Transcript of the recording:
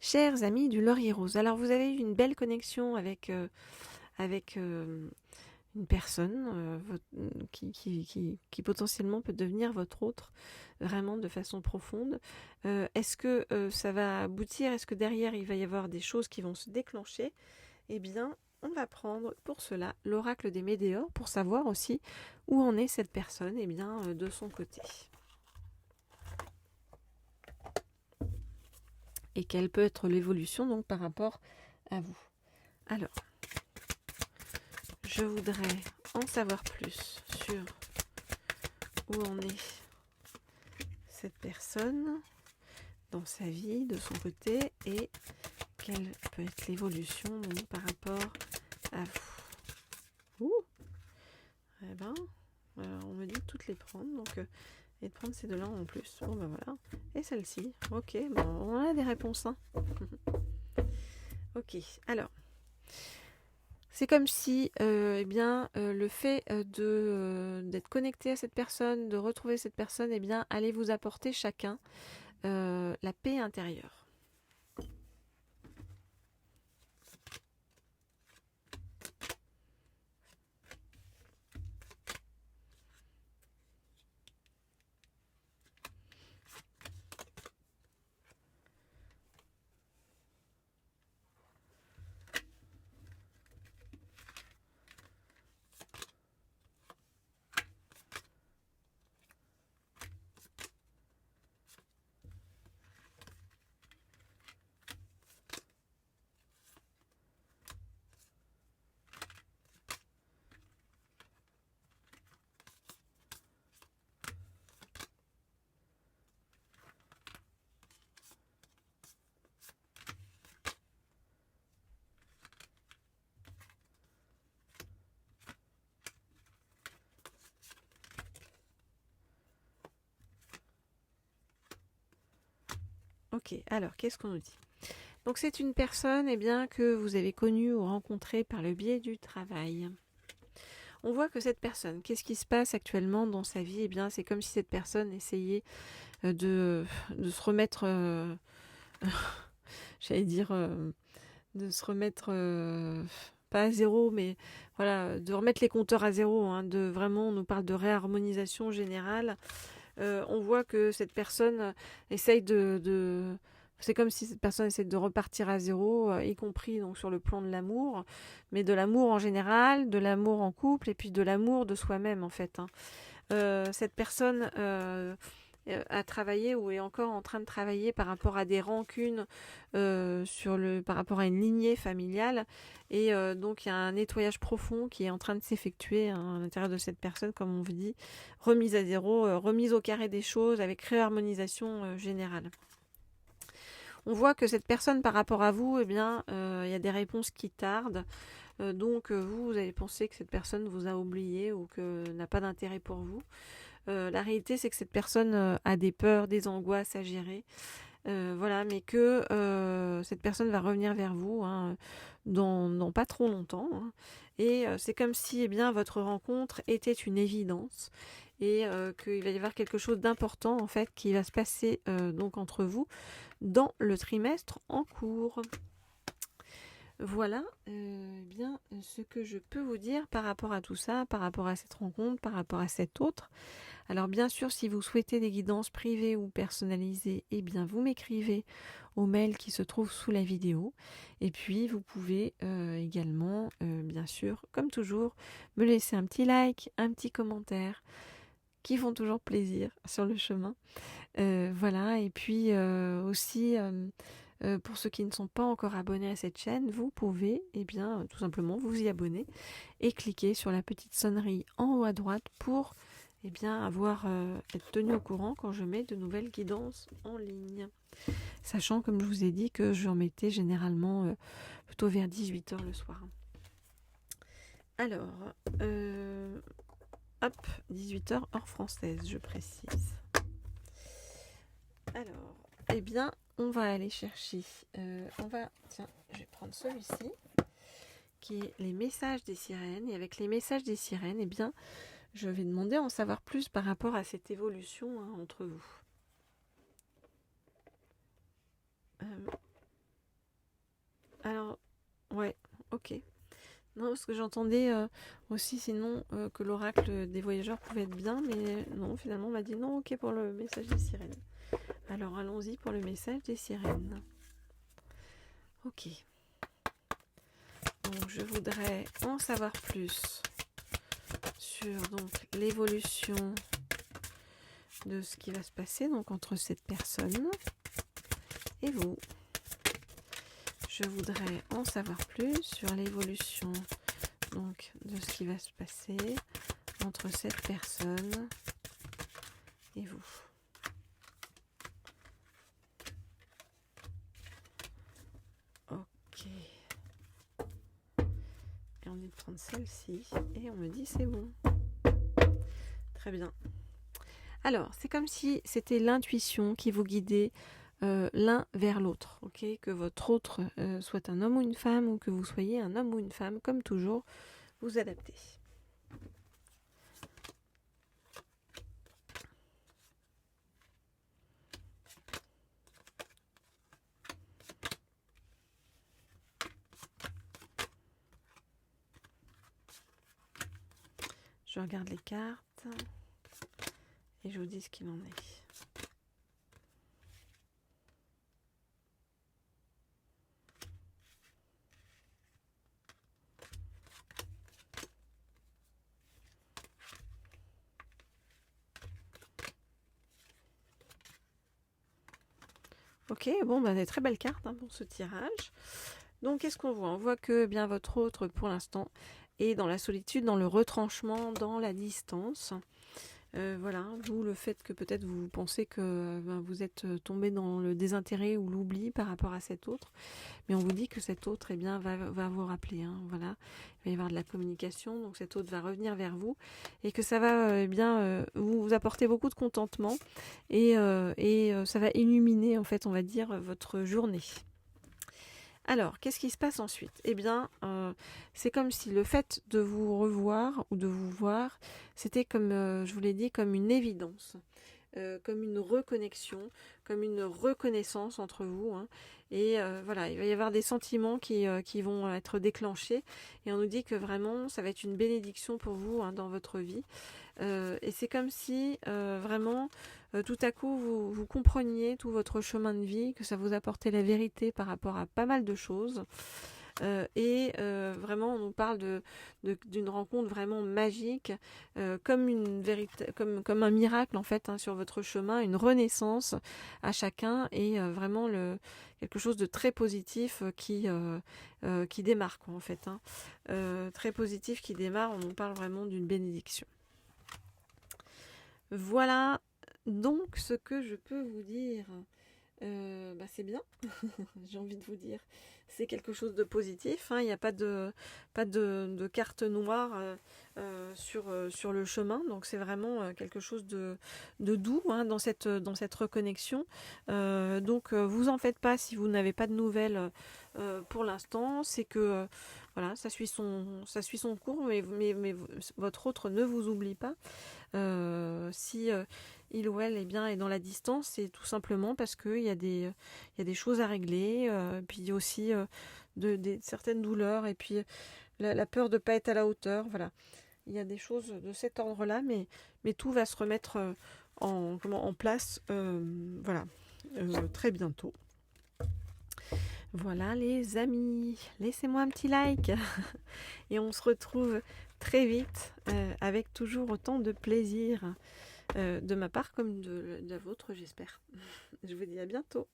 Chers amis du Laurier Rose, alors vous avez eu une belle connexion avec une personne qui potentiellement peut devenir votre autre, vraiment de façon profonde. Est-ce que ça va aboutir? Est-ce que derrière il va y avoir des choses qui vont se déclencher? Eh bien, on va prendre pour cela l'oracle des Médéors pour savoir aussi où en est cette personne, eh bien, de son côté. Et quelle peut être l'évolution donc par rapport à vous. Alors, je voudrais en savoir plus sur où en est cette personne dans sa vie, de son côté, et quelle peut être l'évolution donc, par rapport à vous. Ouh, eh ben, on me dit de toutes les prendre, donc et de prendre ces deux-là en plus. Bon ben voilà. Et celle-ci. Ok, bon, on a des réponses. Hein. Ok, alors. C'est comme si le fait d'être connecté à cette personne, de retrouver cette personne, eh bien, allait vous apporter chacun la paix intérieure. Ok, alors qu'est-ce qu'on nous dit? Donc c'est une personne que vous avez connue ou rencontrée par le biais du travail. On voit que cette personne, qu'est-ce qui se passe actuellement dans sa vie? Eh bien, c'est comme si cette personne essayait de se remettre, j'allais dire, de se remettre, pas à zéro, mais voilà, de remettre les compteurs à zéro. Hein, on nous parle de réharmonisation générale. On voit que cette personne essaye c'est comme si cette personne essaie de repartir à zéro, y compris donc sur le plan de l'amour, mais de l'amour en général, de l'amour en couple et puis de l'amour de soi-même en fait. Hein. Cette personne a travaillé ou est encore en train de travailler par rapport à des rancunes par rapport à une lignée familiale et donc il y a un nettoyage profond qui est en train de s'effectuer hein, à l'intérieur de cette personne comme on vous dit, remise à zéro, remise au carré des choses avec réharmonisation générale. On voit que cette personne par rapport à vous, il y a des réponses qui tardent. Donc vous allez penser que cette personne vous a oublié ou que n'a pas d'intérêt pour vous. La réalité, c'est que cette personne a des peurs, des angoisses à gérer. Voilà, mais que cette personne va revenir vers vous hein, dans pas trop longtemps. Hein. Et c'est comme si votre rencontre était une évidence et qu'il va y avoir quelque chose d'important en fait qui va se passer donc entre vous dans le trimestre en cours. Voilà ce que je peux vous dire par rapport à tout ça, par rapport à cette rencontre, par rapport à cette autre. Alors bien sûr, si vous souhaitez des guidances privées ou personnalisées, vous m'écrivez au mail qui se trouve sous la vidéo. Et puis vous pouvez également, bien sûr, comme toujours, me laisser un petit like, un petit commentaire qui font toujours plaisir sur le chemin. Voilà, et puis aussi... pour ceux qui ne sont pas encore abonnés à cette chaîne, vous pouvez tout simplement vous y abonner et cliquer sur la petite sonnerie en haut à droite pour être tenu au courant quand je mets de nouvelles guidances en ligne. Sachant, comme je vous ai dit, que j'en mettais généralement plutôt vers 18h le soir. Alors, 18h heure française, je précise. Alors, on va aller chercher. Tiens, je vais prendre celui-ci, qui est les messages des sirènes. Et avec les messages des sirènes, je vais demander à en savoir plus par rapport à cette évolution entre vous. ok. Non, parce que j'entendais aussi sinon que l'oracle des voyageurs pouvait être bien, mais non, finalement on m'a dit non, ok pour le message des sirènes. Alors allons-y pour le message des sirènes. Ok. Donc je voudrais en savoir plus sur donc l'évolution de ce qui va se passer donc entre cette personne et vous. Je voudrais en savoir plus sur l'évolution donc de ce qui va se passer entre cette personne et vous. Ok. Et on dit de prendre celle-ci et on me dit c'est bon. Très bien. Alors, c'est comme si c'était l'intuition qui vous guidait l'un vers l'autre, ok, que votre autre soit un homme ou une femme, ou que vous soyez un homme ou une femme, comme toujours, vous adaptez. Je regarde les cartes et je vous dis ce qu'il en est. Ok, bon, bah, des très belles cartes pour ce tirage. Donc, qu'est-ce qu'on voit? On voit que bien votre autre, pour l'instant, est dans la solitude, dans le retranchement, dans la distance. Voilà, d'où le fait que peut-être vous pensez que vous êtes tombé dans le désintérêt ou l'oubli par rapport à cet autre. Mais on vous dit que cet autre va vous rappeler. Hein, voilà. Il va y avoir de la communication, donc cet autre va revenir vers vous et que ça va vous apporter beaucoup de contentement et ça va illuminer, en fait, on va dire, votre journée. Alors, qu'est-ce qui se passe ensuite? Eh bien, c'est comme si le fait de vous revoir ou de vous voir, c'était comme, je vous l'ai dit, comme une évidence, comme une reconnexion, comme une reconnaissance entre vous. Hein. Et voilà, il va y avoir des sentiments qui vont être déclenchés. Et on nous dit que vraiment, ça va être une bénédiction pour vous dans votre vie. Et c'est comme si vraiment tout à coup vous compreniez tout votre chemin de vie, que ça vous apportait la vérité par rapport à pas mal de choses. Vraiment on nous parle d'une rencontre vraiment magique, comme une vérité, comme un miracle en fait sur votre chemin, une renaissance à chacun et vraiment quelque chose de très positif qui démarre quoi, en fait. Très positif qui démarre, on nous parle vraiment d'une bénédiction. Voilà donc ce que je peux vous dire. C'est bien, j'ai envie de vous dire. C'est quelque chose de positif. Il n'y a pas de carte noire sur le chemin. Donc c'est vraiment quelque chose de doux dans cette reconnexion. Donc vous en faites pas si vous n'avez pas de nouvelles pour l'instant. C'est que voilà, ça suit son cours, mais votre autre ne vous oublie pas. Si il ou elle est dans la distance, c'est tout simplement parce qu'il y a des choses à régler, puis il y a aussi certaines douleurs, et puis la peur de ne pas être à la hauteur, voilà. Il y a des choses de cet ordre-là, mais tout va se remettre en place voilà, très bientôt. Voilà les amis, laissez-moi un petit like et on se retrouve très vite avec toujours autant de plaisir de ma part comme de la vôtre, j'espère. Je vous dis à bientôt.